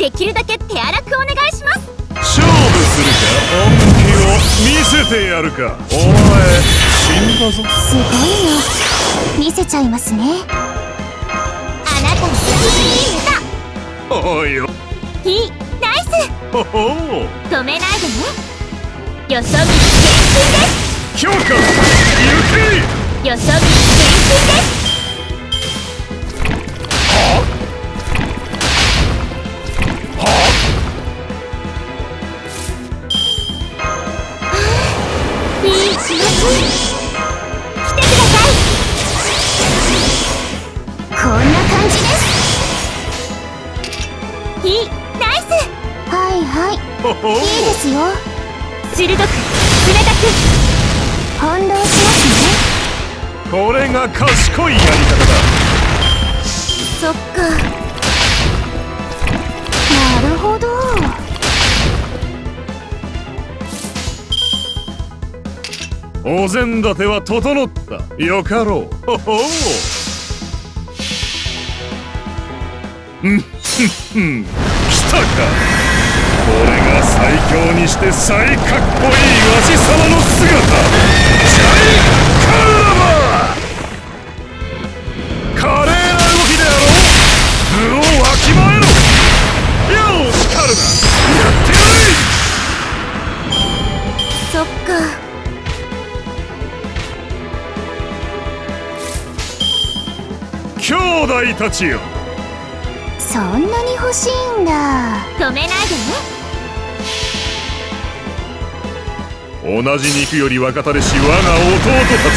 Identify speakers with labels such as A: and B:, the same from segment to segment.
A: できるだけ手荒くお願いします。
B: 勝負するか。本気を見せてやるか。お前死んだぞ。
C: すごいの見せちゃいますね。
A: あなたの
B: おいよ。
A: いいナイス。
B: ほほう。
A: 止めないでね。よそ見厳禁です。
B: 強化行け。
A: よそ見厳禁です。いい気持ち。来てください。
C: こんな感じです。
A: いいナイス。
C: はいはい、
B: ほほう。
C: いいですよ。
A: 鋭く冷たく
C: 翻弄します
B: これが賢いやり方だ。
A: そっか。
C: ね。なるほど。
B: お膳立ては整った。よかろう。ほほう。来たか。これが最強にして最かっこいいわし様の姿。ジャイカラバー。華麗な動きであろう。部をわきまえろ。よしカルナ、やってやれ。
A: そっか。
B: 兄弟たちよ。
C: そんなに欲しいんだ。
A: 止めないでね。
B: 同じ肉より若たれし我が弟た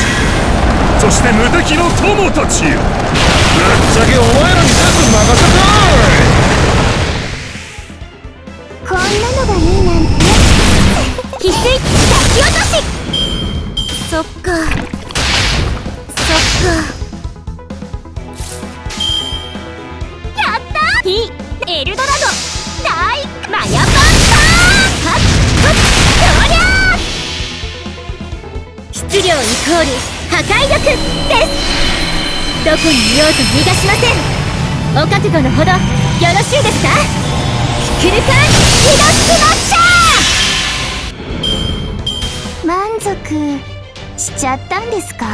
B: ち、そして無敵の友たちよ。ぶっちゃけお前らに全部任せたい。
C: こんなのがいいなんて。
A: 翡翠抱き落とし。そっかそっか。やったー。いいエルドラド大マヤパンパー。はっはっそりゃー。質量イコール破壊力です。どこにいようと逃がしません。お覚悟のほどよろしいですか。クルカンヒドスマッシャー。
C: 満足しちゃったんですか。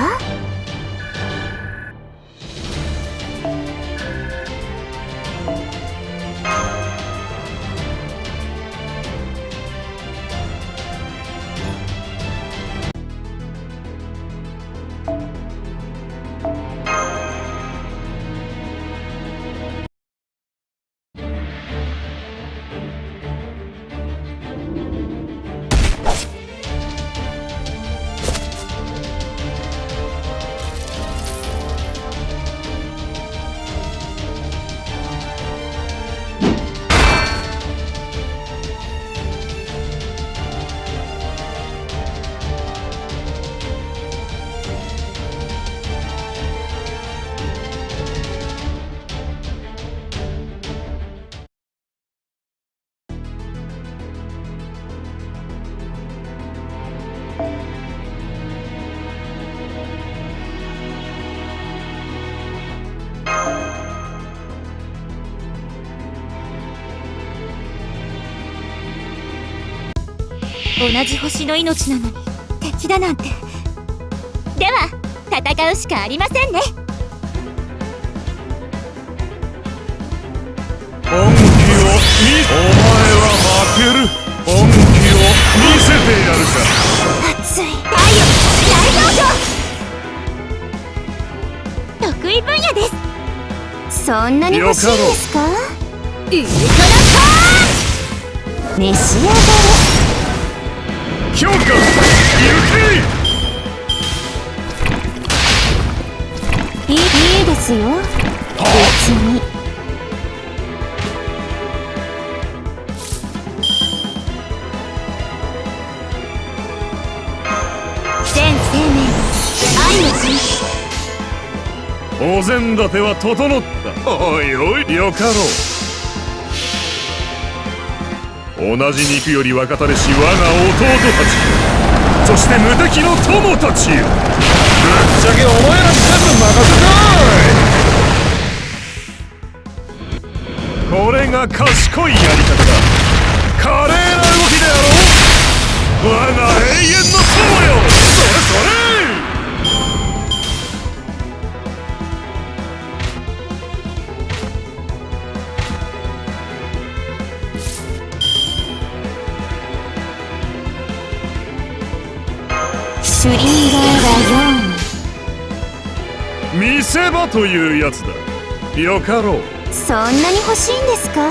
A: 同じ星の命なのに敵だなんて。では戦うしかありませんね。
B: 本気をお前は負ける。本気を見せてやるか。
A: 熱い太陽大道場。得意分野です。
C: そんなに欲しいんですか。
A: ウルトラパ
C: 召し上がれ。
B: 強化行け。
C: いいですよ。別に。
A: 全生命愛の神。
B: お膳立ては整った。おいおいよかろう。同じ肉より若たれし我が弟たち、そして無敵の友たちよ。ぶっちゃけお前らに全部任せたい。これが賢いやり方だ。華麗な動きであろう。我が永遠の友よ。それそれ。
C: シュリンガーラ4。
B: 見せ場というやつだ。よかろう。
C: そんなに欲しいんですか？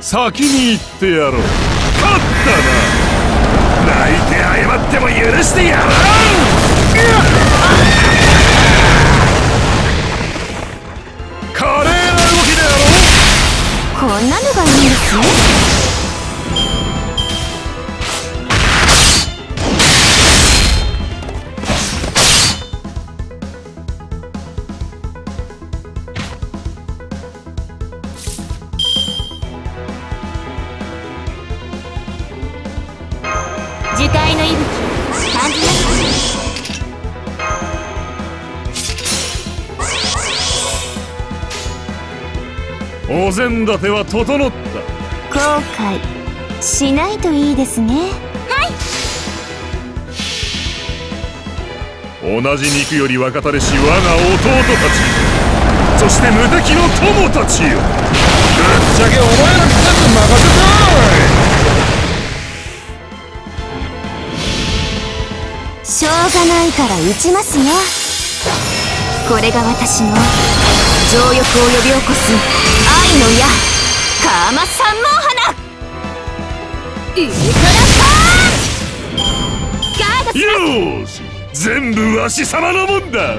B: 先に行ってやろう。勝ったな。泣いて謝っても許してやらん。華麗な動きであろう。
C: こんなのがいいんですね。
A: 樹海の息吹感じます。
B: お膳立ては整った。
C: 後悔しないといいですね。
B: 同じ肉より若たれし我が弟たち、そして無敵の友たちよ。ぶっちゃけお前らに全部任せたい。
C: しょうがないから撃ちますよ。これが私の情欲を呼び起こす愛の矢、カーマ三毛花。
A: ウルトラパンチ。ガードします。
B: よーし、全部わし様のもんだ。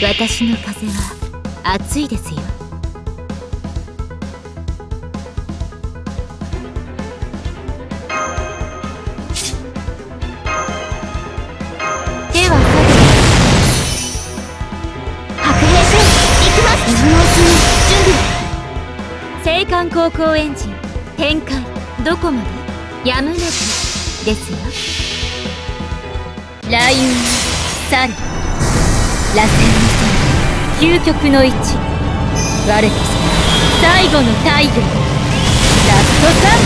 A: 私の風は熱いですよ。では白兵戦行きます。今のうちに準備。青函高校エンジン展開。どこまで？やむなくですよ。雷雲去る。螺旋の線究極の位置。我こそ最後の太陽。ラストサン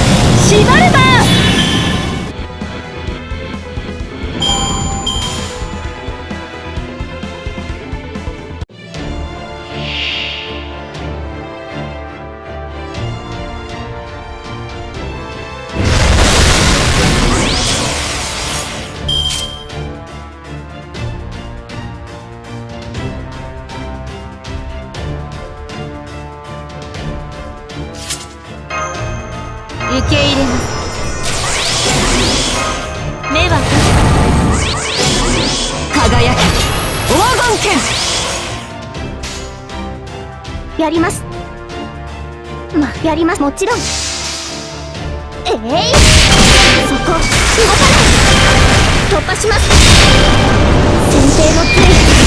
A: シバルバー。受け入れます。目は
C: 輝け黄金剣。
A: やります。やります。もちろん。そこ動かない。突破します。先手の杖光を。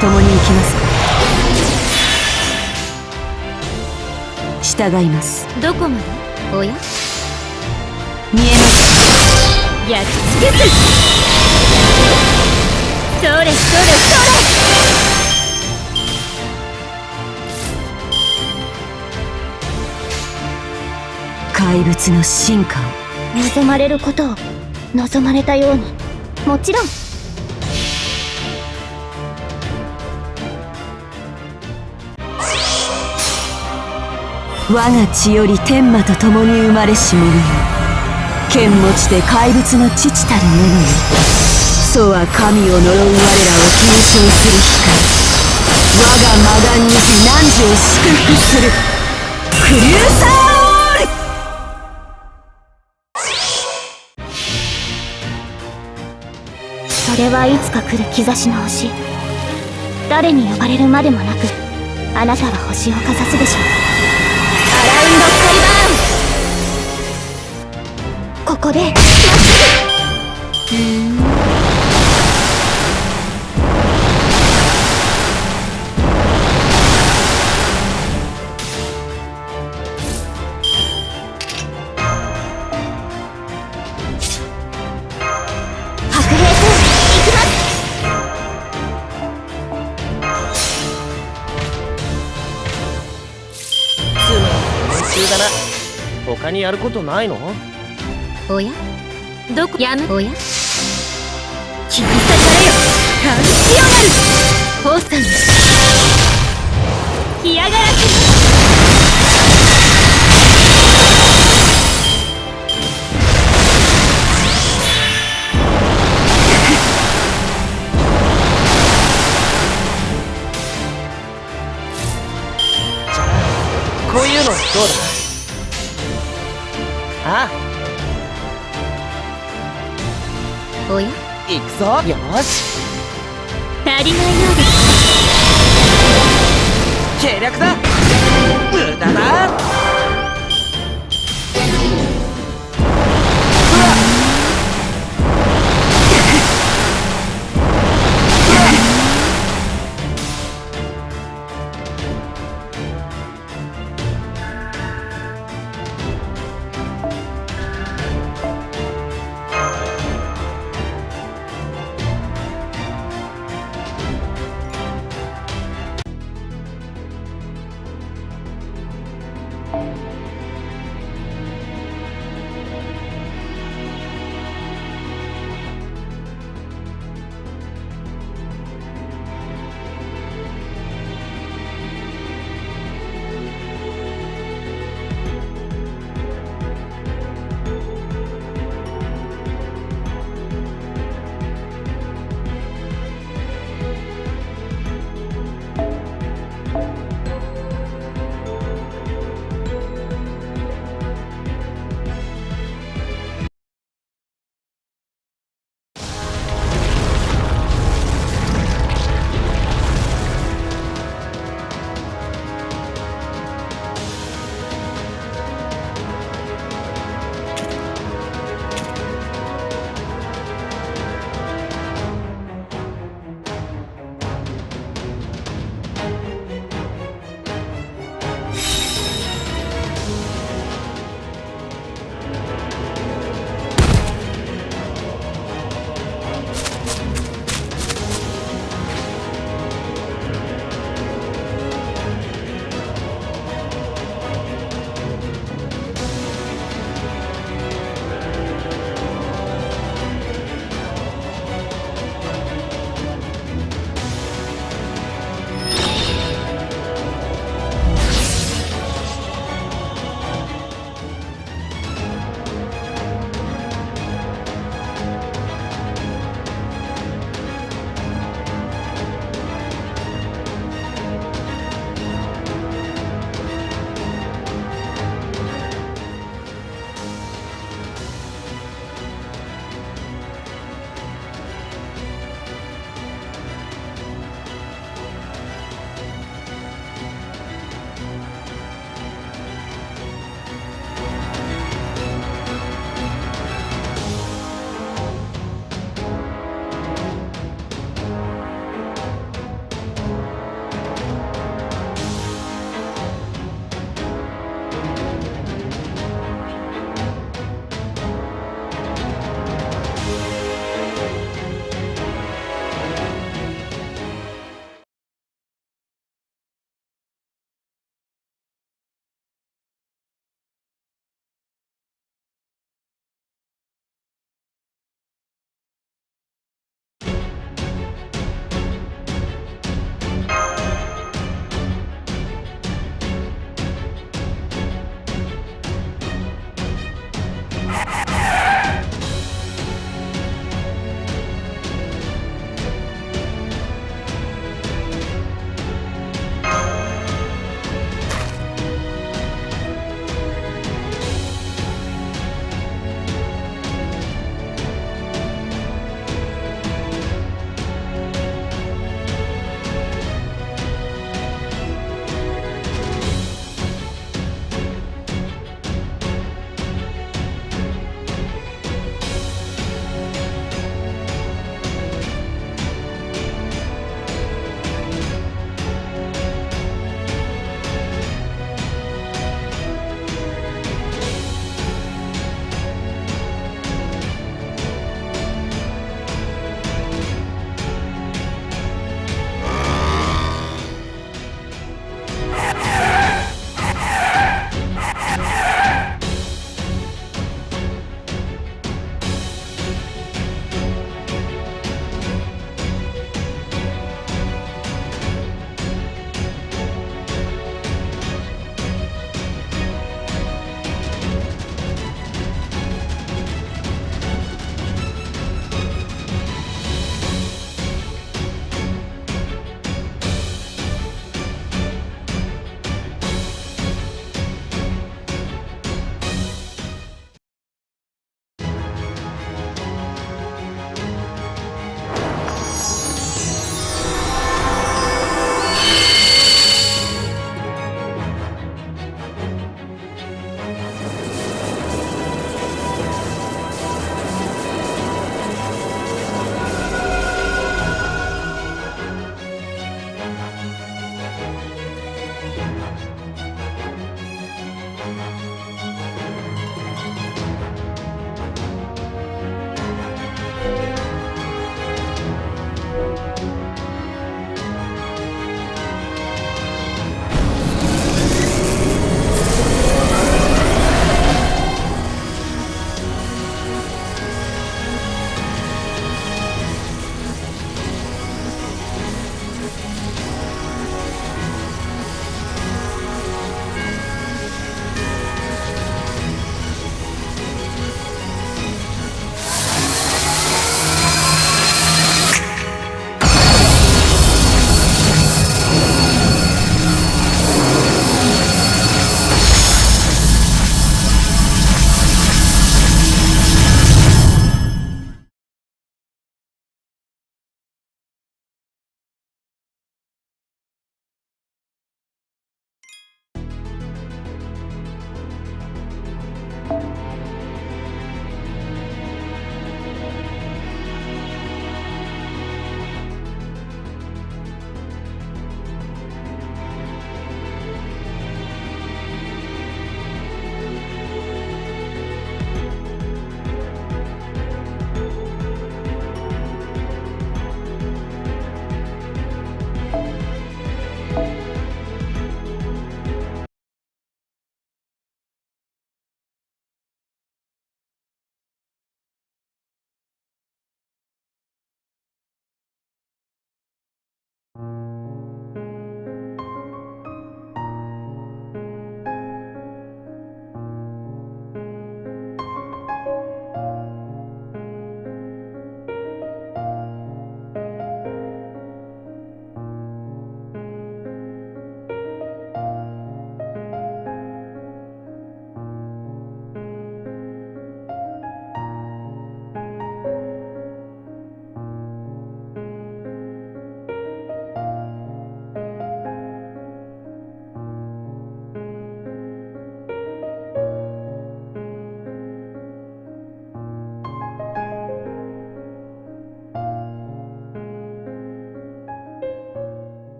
C: 共に行きますか。従います。
A: どこまで？おや？
C: 見えます。
A: 焼き尽くす。それそれそれ。
C: 怪物の進化を。
A: 望まれることを望まれたように。もちろん。
C: 我が血より天魔と共に生まれし者よ。剣持ちて怪物の父たる者よ。祖は神を呪う我らを継承する光。我が魔眼にて汝を祝福する。クリューサーオール。
A: それはいつか来る兆しの星。誰に呼ばれるまでもなく、あなたは星をかざすでしょう。アラウンドカリバーン。ここでまっすぐ。白兵戦行きます。
D: 中だな。他にやることないの？
A: おや？どこやむ？おや？切り裂かれよ。感じよがる。宝さんよ。嫌がらせ。
D: こういうのどうだ？ああ、
A: おや？
D: 行くぞ。よし、
A: 足りないようです。
D: 計略だ。無駄だ。